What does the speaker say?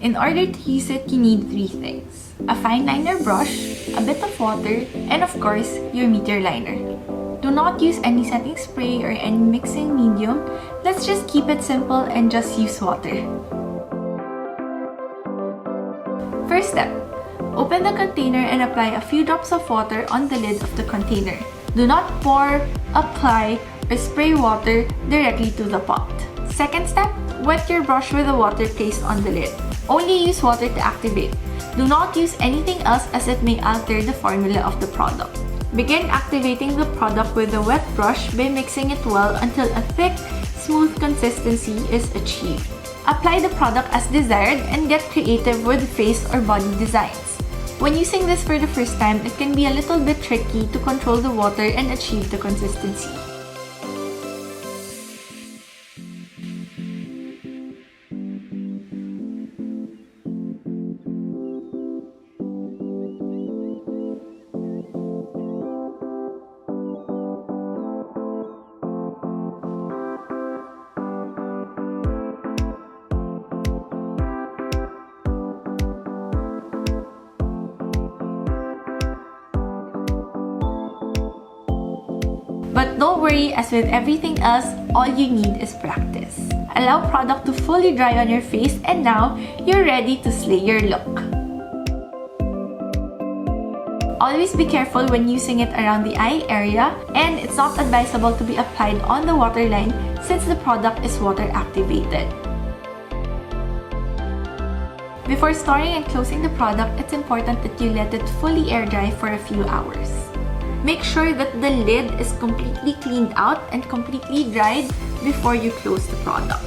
In order to use it, you need 3 things: a fine liner brush, a bit of water, and of course, your Meteor liner. Do not use any setting spray or any mixing medium. Let's just keep it simple and just use water. First step, open the container and apply a few drops of water on the lid of the container. Do not pour, apply, or spray water directly to the pot. Second step, wet your brush with the water placed on the lid. Only use water to activate. Do not use anything else as it may alter the formula of the product. Begin activating the product with a wet brush by mixing it well until a thick, smooth consistency is achieved. Apply the product as desired and get creative with face or body designs. When using this for the first time, it can be a little bit tricky to control the water and achieve the consistency. But don't worry, as with everything else, all you need is practice. Allow product to fully dry on your face and now you're ready to slay your look. Always be careful when using it around the eye area, and it's not advisable to be applied on the waterline since the product is water activated. Before storing and closing the product, it's important that you let it fully air dry for a few hours. Make sure that the lid is completely cleaned out and completely dried before you close the product.